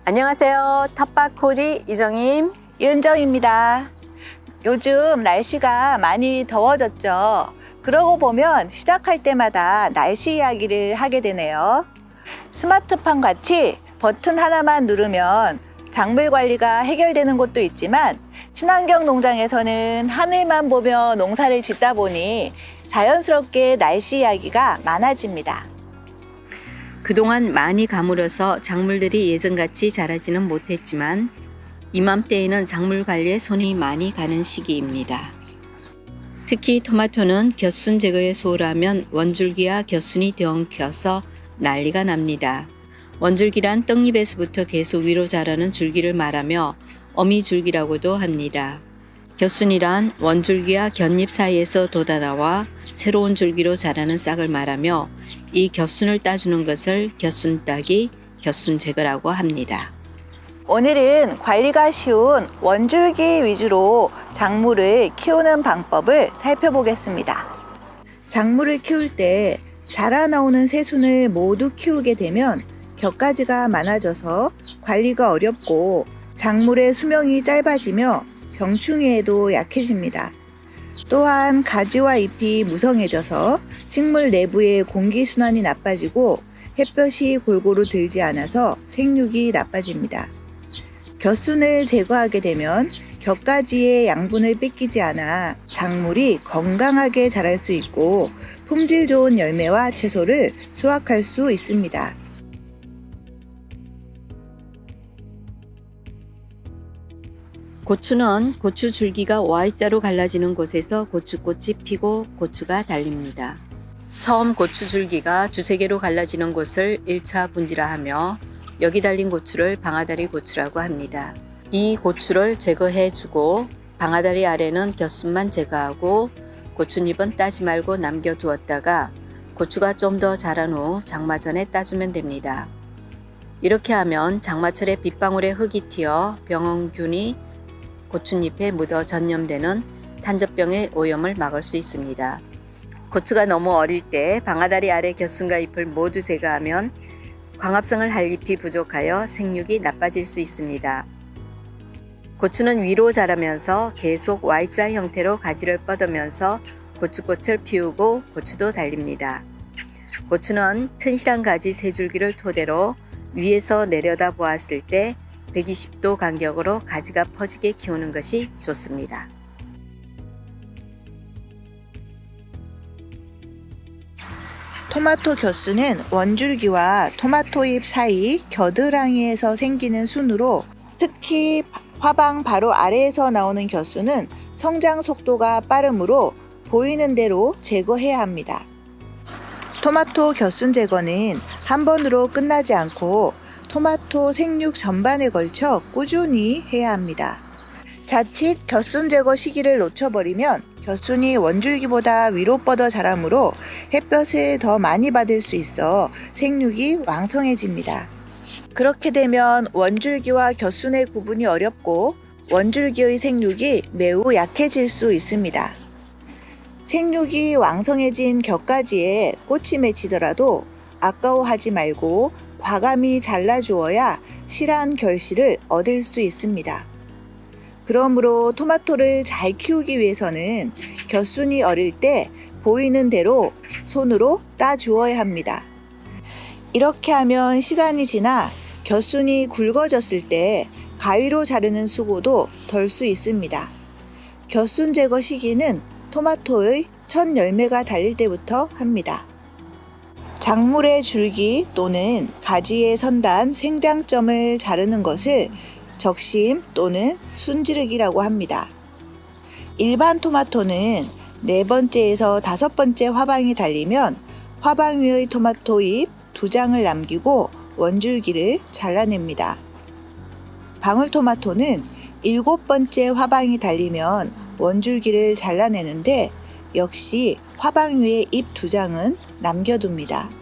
안녕하세요. 텃밭코디 이정임. 이은정입니다. 요즘 날씨가 많이 더워졌죠. 그러고 보면 시작할 때마다 날씨 이야기를 하게 되네요. 스마트팜 같이 버튼 하나만 누르면 작물 관리가 해결되는 곳도 있지만 친환경 농장에서는 하늘만 보며 농사를 짓다 보니 자연스럽게 날씨 이야기가 많아집니다. 그동안 많이 가물어서 작물들이 예전같이 자라지는 못했지만 이맘때에는 작물 관리에 손이 많이 가는 시기입니다. 특히 토마토는 곁순 제거에 소홀하면 원줄기와 곁순이 엉켜서 난리가 납니다. 원줄기란 떡잎에서부터 계속 위로 자라는 줄기를 말하며 어미줄기라고도 합니다. 곁순이란 원줄기와 곁잎 사이에서 돋아나와 새로운 줄기로 자라는 싹을 말하며 이 곁순을 따주는 것을 곁순 따기, 곁순 제거라고 합니다. 오늘은 관리가 쉬운 원줄기 위주로 작물을 키우는 방법을 살펴보겠습니다. 작물을 키울 때 자라 나오는 새순을 모두 키우게 되면 곁가지가 많아져서 관리가 어렵고 작물의 수명이 짧아지며 병충해에도 약해집니다. 또한 가지와 잎이 무성해져서 식물 내부의 공기순환이 나빠지고 햇볕이 골고루 들지 않아서 생육이 나빠집니다. 곁순을 제거하게 되면 곁가지의 양분을 뺏기지 않아 작물이 건강하게 자랄 수 있고 품질 좋은 열매와 채소를 수확할 수 있습니다. 고추는 고추 줄기가 Y자로 갈라지는 곳에서 고추꽃이 피고 고추가 달립니다. 처음 고추 줄기가 두세 개로 갈라지는 곳을 1차 분지라 하며 여기 달린 고추를 방아다리 고추라고 합니다. 이 고추를 제거해주고 방아다리 아래는 곁순만 제거하고 고추잎은 따지 말고 남겨두었다가 고추가 좀 더 자란 후 장마 전에 따주면 됩니다. 이렇게 하면 장마철에 빗방울에 흙이 튀어 병원균이 고추잎에 묻어 전염되는 탄저병의 오염을 막을 수 있습니다. 고추가 너무 어릴 때 방아다리 아래 곁순과 잎을 모두 제거하면 광합성을 할 잎이 부족하여 생육이 나빠질 수 있습니다. 고추는 위로 자라면서 계속 Y자 형태로 가지를 뻗으면서 고추꽃을 피우고 고추도 달립니다. 고추는 튼실한 가지 세 줄기를 토대로 위에서 내려다 보았을 때 120도 간격으로 가지가 퍼지게 키우는 것이 좋습니다. 토마토 곁순은 원줄기와 토마토잎 사이 겨드랑이에서 생기는 순으로 특히 화방 바로 아래에서 나오는 곁순은 성장 속도가 빠르므로 보이는 대로 제거해야 합니다. 토마토 곁순 제거는 한 번으로 끝나지 않고 토마토 생육 전반에 걸쳐 꾸준히 해야 합니다. 자칫 곁순 제거 시기를 놓쳐버리면 곁순이 원줄기보다 위로 뻗어 자라므로 햇볕을 더 많이 받을 수 있어 생육이 왕성해집니다. 그렇게 되면 원줄기와 곁순의 구분이 어렵고 원줄기의 생육이 매우 약해질 수 있습니다. 생육이 왕성해진 곁가지에 꽃이 맺히더라도 아까워하지 말고 과감히 잘라주어야 실한 결실을 얻을 수 있습니다. 그러므로 토마토를 잘 키우기 위해서는 곁순이 어릴 때 보이는 대로 손으로 따주어야 합니다. 이렇게 하면 시간이 지나 곁순이 굵어졌을 때 가위로 자르는 수고도 덜 수 있습니다. 곁순 제거 시기는 토마토의 첫 열매가 달릴 때부터 합니다. 작물의 줄기 또는 가지의 선단 생장점을 자르는 것을 적심 또는 순지르기라고 합니다. 일반 토마토는 4번째에서 5번째 화방이 달리면 화방 위의 토마토 잎 2장을 남기고 원줄기를 잘라냅니다. 방울토마토는 7번째 화방이 달리면 원줄기를 잘라내는데 역시 화방 위에 잎 2장은 남겨둡니다.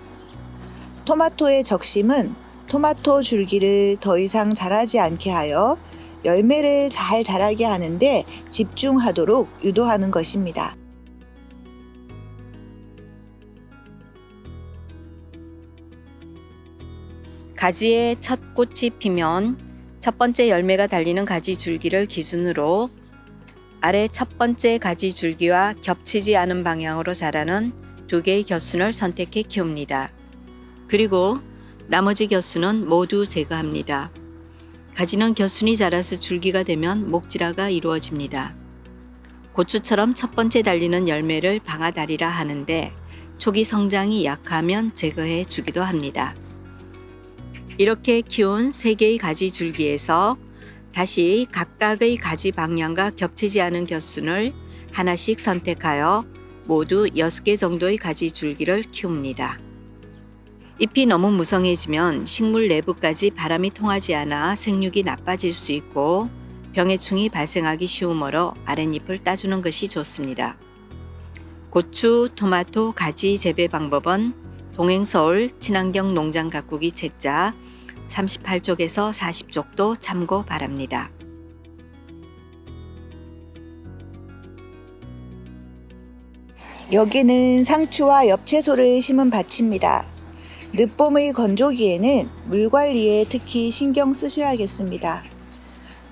토마토의 적심은 토마토 줄기를 더 이상 자라지 않게 하여 열매를 잘 자라게 하는데 집중하도록 유도하는 것입니다. 가지에 첫 꽃이 피면 첫 번째 열매가 달리는 가지 줄기를 기준으로 아래 첫 번째 가지 줄기와 겹치지 않은 방향으로 자라는 2개의 겨순을 선택해 키웁니다. 그리고 나머지 겨순은 모두 제거합니다. 가지는 겨순이 자라서 줄기가 되면 목질화가 이루어집니다. 고추처럼 첫 번째 달리는 열매를 방아다리라 하는데 초기 성장이 약하면 제거해 주기도 합니다. 이렇게 키운 3개의 가지 줄기에서 다시 각각의 가지 방향과 겹치지 않은 겨순을 하나씩 선택하여 모두 6개 정도의 가지 줄기를 키웁니다. 잎이 너무 무성해지면 식물 내부까지 바람이 통하지 않아 생육이 나빠질 수 있고 병해충이 발생하기 쉬우므로 아랫잎을 따주는 것이 좋습니다. 고추, 토마토 가지 재배 방법은 동행서울 친환경 농장 가꾸기 책자 38쪽에서 40쪽도 참고 바랍니다. 여기는 상추와 엽채소를 심은 밭입니다. 늦봄의 건조기에는 물 관리에 특히 신경 쓰셔야겠습니다.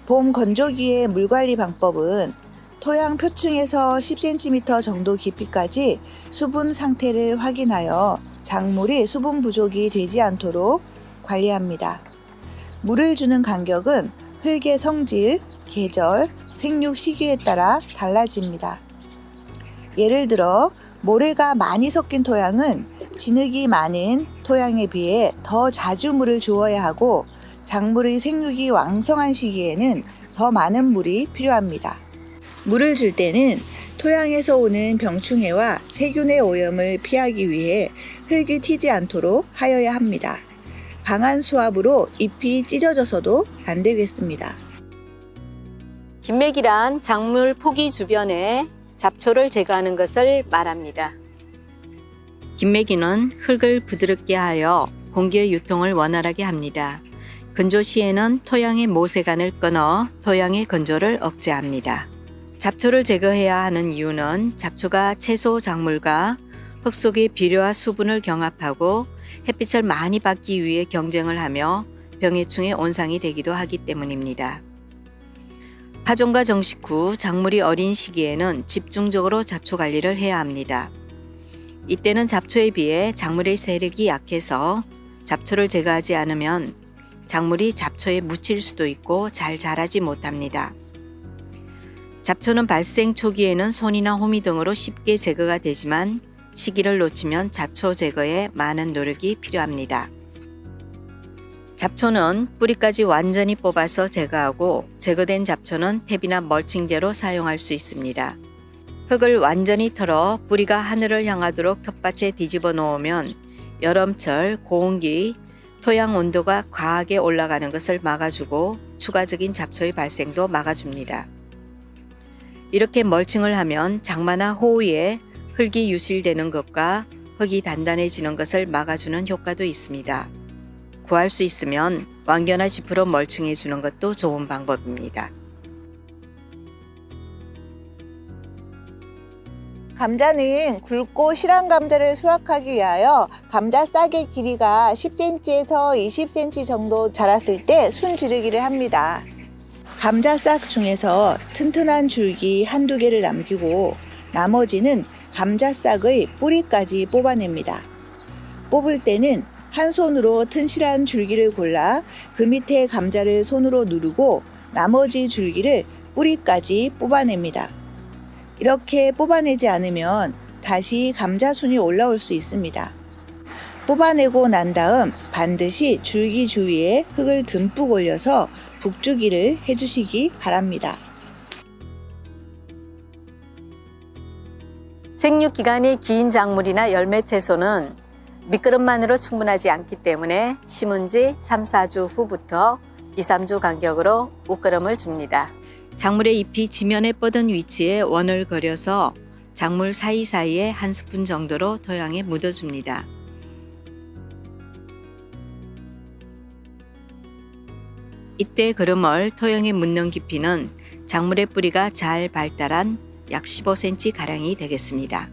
봄 건조기의 물 관리 방법은 토양 표층에서 10cm 정도 깊이까지 수분 상태를 확인하여 작물이 수분 부족이 되지 않도록 관리합니다. 물을 주는 간격은 흙의 성질, 계절, 생육 시기에 따라 달라집니다. 예를 들어 모래가 많이 섞인 토양은 진흙이 많은 토양에 비해 더 자주 물을 주어야 하고 작물의 생육이 왕성한 시기에는 더 많은 물이 필요합니다. 물을 줄 때는 토양에서 오는 병충해와 세균의 오염을 피하기 위해 흙이 튀지 않도록 하여야 합니다. 강한 수압으로 잎이 찢어져서도 안 되겠습니다. 김맥이란 작물 포기 주변에 잡초를 제거하는 것을 말합니다. 김매기는 흙을 부드럽게 하여 공기의 유통을 원활하게 합니다. 건조 시에는 토양의 모세관을 끊어 토양의 건조를 억제합니다. 잡초를 제거해야 하는 이유는 잡초가 채소 작물과 흙 속의 비료와 수분을 경합하고 햇빛을 많이 받기 위해 경쟁을 하며 병해충의 온상이 되기도 하기 때문입니다. 파종과 정식 후 작물이 어린 시기에는 집중적으로 잡초 관리를 해야 합니다. 이때는 잡초에 비해 작물의 세력이 약해서 잡초를 제거하지 않으면 작물이 잡초에 묻힐 수도 있고 잘 자라지 못합니다. 잡초는 발생 초기에는 손이나 호미 등으로 쉽게 제거가 되지만 시기를 놓치면 잡초 제거에 많은 노력이 필요합니다. 잡초는 뿌리까지 완전히 뽑아서 제거하고 제거된 잡초는 탭이나 멀칭제로 사용할 수 있습니다. 흙을 완전히 털어 뿌리가 하늘을 향하도록 텃밭에 뒤집어 놓으면 여름철 고온기 토양 온도가 과하게 올라가는 것을 막아주고 추가적인 잡초의 발생도 막아줍니다. 이렇게 멀칭을 하면 장마나 호우에 흙이 유실되는 것과 흙이 단단해지는 것을 막아주는 효과도 있습니다. 구할 수 있으면 왕겨나 지프로 멀칭해 주는 것도 좋은 방법입니다. 감자는 굵고 실한 감자를 수확하기 위하여 감자 싹의 길이가 10cm에서 20cm 정도 자랐을 때 순지르기를 합니다. 감자 싹 중에서 튼튼한 줄기 한두 개를 남기고 나머지는 감자 싹의 뿌리까지 뽑아냅니다. 뽑을 때는 한 손으로 튼실한 줄기를 골라 그 밑에 감자를 손으로 누르고 나머지 줄기를 뿌리까지 뽑아냅니다. 이렇게 뽑아내지 않으면 다시 감자순이 올라올 수 있습니다. 뽑아내고 난 다음 반드시 줄기 주위에 흙을 듬뿍 올려서 북주기를 해주시기 바랍니다. 생육 기간이 긴 작물이나 열매 채소는 밑그릇만으로 충분하지 않기 때문에 심은 지 3, 4주 후부터 2, 3주 간격으로 옷걸음을 줍니다. 작물의 잎이 지면에 뻗은 위치에 원을 그려서 작물 사이사이에 한 스푼 정도로 토양에 묻어줍니다. 이때 그름을 토양에 묻는 깊이는 작물의 뿌리가 잘 발달한 약 15cm 가량이 되겠습니다.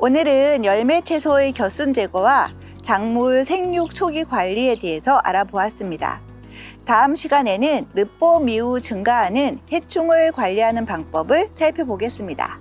오늘은 열매 채소의 겨순 제거와 작물 생육 초기 관리에 대해서 알아보았습니다. 다음 시간에는 늦봄 이후 증가하는 해충을 관리하는 방법을 살펴보겠습니다.